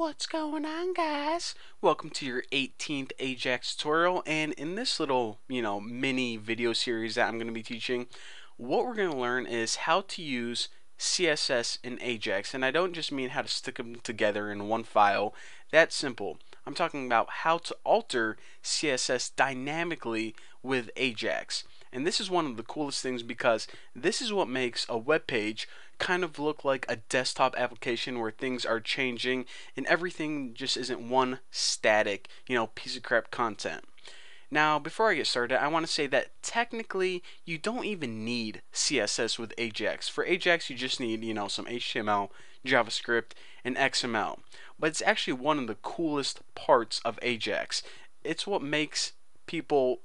What's going on, guys? Welcome to your 18th AJAX tutorial, and in this little, mini video series that I'm going to be teaching, what we're going to learn is how to use CSS in AJAX. And I don't just mean how to stick them together in one file. That's simple. I'm talking about how to alter CSS dynamically with AJAX. And this is one of the coolest things because this is what makes a web page kind of look like a desktop application where things are changing and everything just isn't one static, piece of crap content. Now, before I get started, I want to say that technically you don't even need CSS with AJAX. For AJAX, you just need, some HTML, JavaScript, and XML. But it's actually one of the coolest parts of AJAX. It's what makes people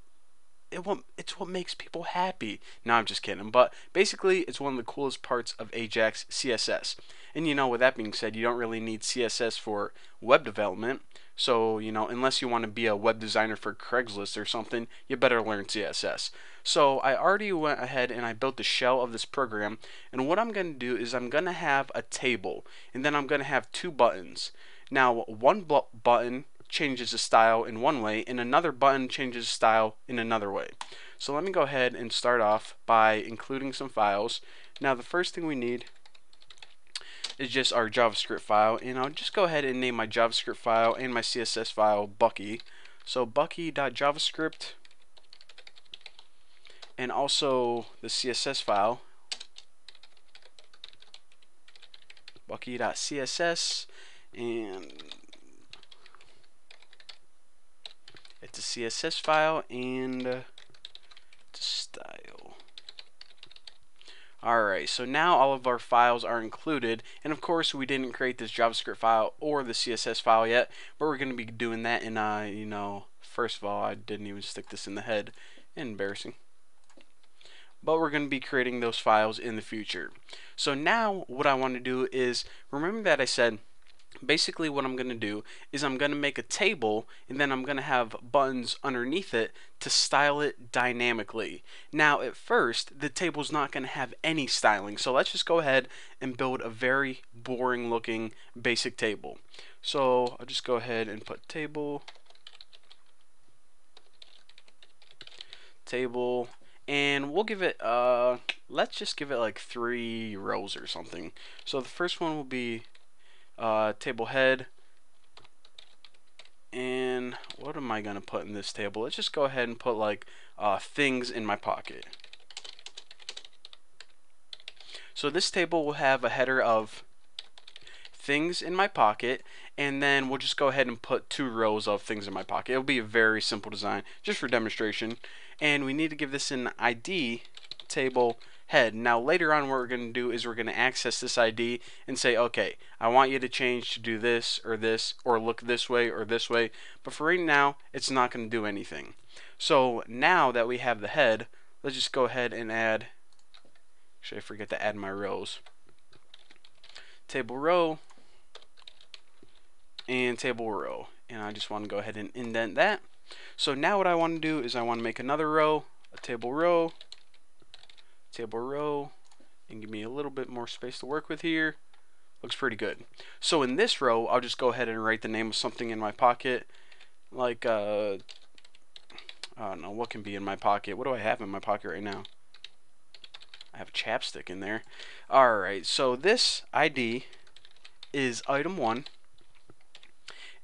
it's what makes people happy. No, I'm just kidding. But basically, it's one of the coolest parts of AJAX CSS. And with that being said, you don't really need CSS for web development. So, unless you want to be a web designer for Craigslist or something, you better learn CSS. So, I already went ahead and I built the shell of this program. And what I'm going to do is I'm going to have a table. And then I'm going to have two buttons. Now, one button changes the style in one way and another button changes the style in another way. So let me go ahead and start off by including some files. Now the first thing we need is just our JavaScript file, and I'll just go ahead and name my JavaScript file and my CSS file Bucky. So bucky.javascript, and also the CSS file bucky.css, and it's a CSS file and style. Alright, so now all of our files are included, and of course we didn't create this JavaScript file or the CSS file yet, but we're going to be doing that in, first of all, I didn't even stick this in the head. Embarrassing. But we're going to be creating those files in the future. So now what I want to do is, remember that I said basically what I'm going to do is I'm going to make a table and then I'm going to have buttons underneath it to style it dynamically. Now at first the table's not going to have any styling, so let's just go ahead and build a very boring looking basic table. So I'll just go ahead and put table, and we'll give it let's just give it like 3 rows or something. So the first one will be table head, and what am I gonna put in this table? Let's just go ahead and put like things in my pocket. So this table will have a header of things in my pocket, and then we'll just go ahead and put 2 rows of things in my pocket. It'll be a very simple design just for demonstration, and we need to give this an ID table head. Now later on what we're going to do is we're going to access this ID and say, okay, I want you to change to do this, or look this way or this way, but for right now it's not going to do anything. So now that we have the head, let's just go ahead and add, actually I forget to add my rows, table row and table row, and I just want to go ahead and indent that. So now what I want to do is I want to make another row, a table row, and give me a little bit more space to work with here. Looks pretty good. So in this row I'll just go ahead and write the name of something in my pocket, like I don't know, what can be in my pocket? What do I have in my pocket right now? I have chapstick in there. Alright, so this ID is item 1,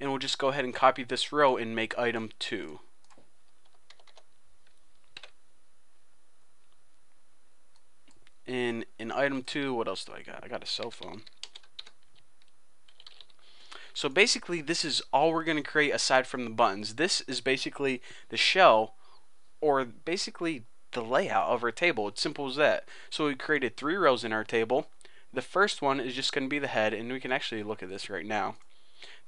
and we'll just go ahead and copy this row and make item 2. In item 2, what else do I got? I got a cell phone. So basically this is all we're going to create aside from the buttons. This is basically the shell, or basically the layout of our table. It's simple as that. So we created 3 rows in our table. The first one is just going to be the head, and we can actually look at this right now.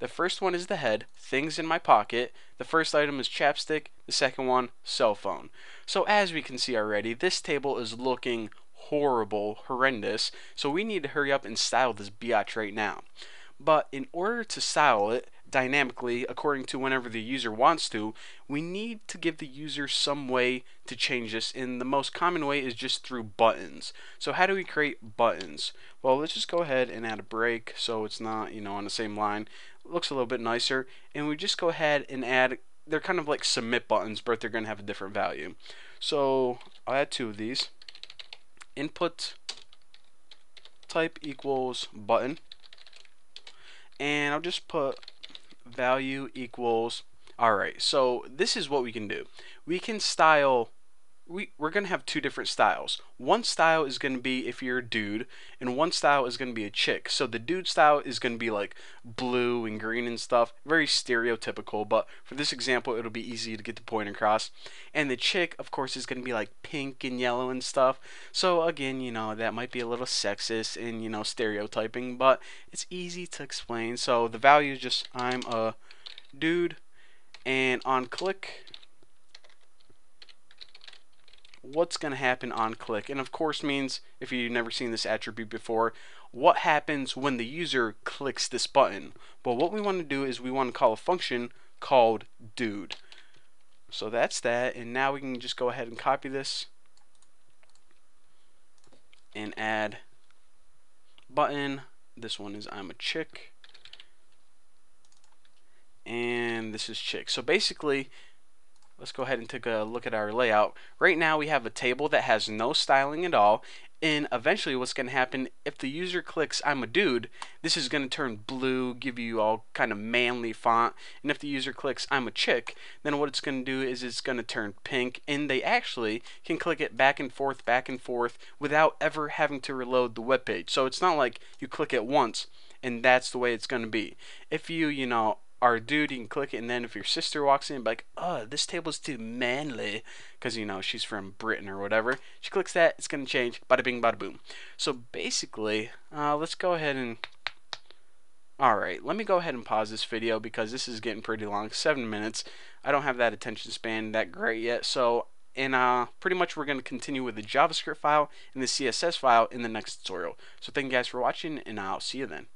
The first one is the head, things in my pocket. The first item is chapstick. The second one, cell phone. So as we can see already, this table is looking horrendous. So we need to hurry up and style this biatch right now. But in order to style it, dynamically according to whenever the user wants to, we need to give the user some way to change this, and the most common way is just through buttons. So how do we create buttons? Well, let's just go ahead and add a break so it's not, on the same line. It looks a little bit nicer, and we just go ahead and add, they're kind of like submit buttons, but they're going to have a different value. So I'll add 2 of these. Input type equals button, and I'll just put value equals. Alright, so this is what we can do. We can style, we're going to have 2 different styles. One style is going to be if you're a dude, and one style is going to be a chick. So the dude style is going to be like blue and green and stuff, very stereotypical, but for this example it'll be easy to get the point across. And the chick, of course, is going to be like pink and yellow and stuff. So again, that might be a little sexist and stereotyping, but it's easy to explain. So the value is just I'm a dude, and on click, what's going to happen on click, and of course means, if you've never seen this attribute before, what happens when the user clicks this button. Well, what we want to do is we want to call a function called dude. So that's that, and now we can just go ahead and copy this and add button. This one is I'm a chick, and this is chick. So basically, let's go ahead and take a look at our layout. Right now we have a table that has no styling at all, and eventually what's going to happen, if the user clicks I'm a dude, this is going to turn blue, give you all kind of manly font, and if the user clicks I'm a chick, then what it's going to do is it's going to turn pink, and they actually can click it back and forth without ever having to reload the web page. So it's not like you click it once and that's the way it's going to be. If you are a dude, you can click it, and then if your sister walks in, be like, oh, this table's too manly, because she's from Britain or whatever, she clicks that, it's going to change, bada bing bada boom. So basically, let's go ahead and, alright, let me go ahead and pause this video because this is getting pretty long, 7 minutes. I don't have that attention span that great yet, so, and pretty much we're going to continue with the JavaScript file and the CSS file in the next tutorial. So thank you guys for watching, and I'll see you then.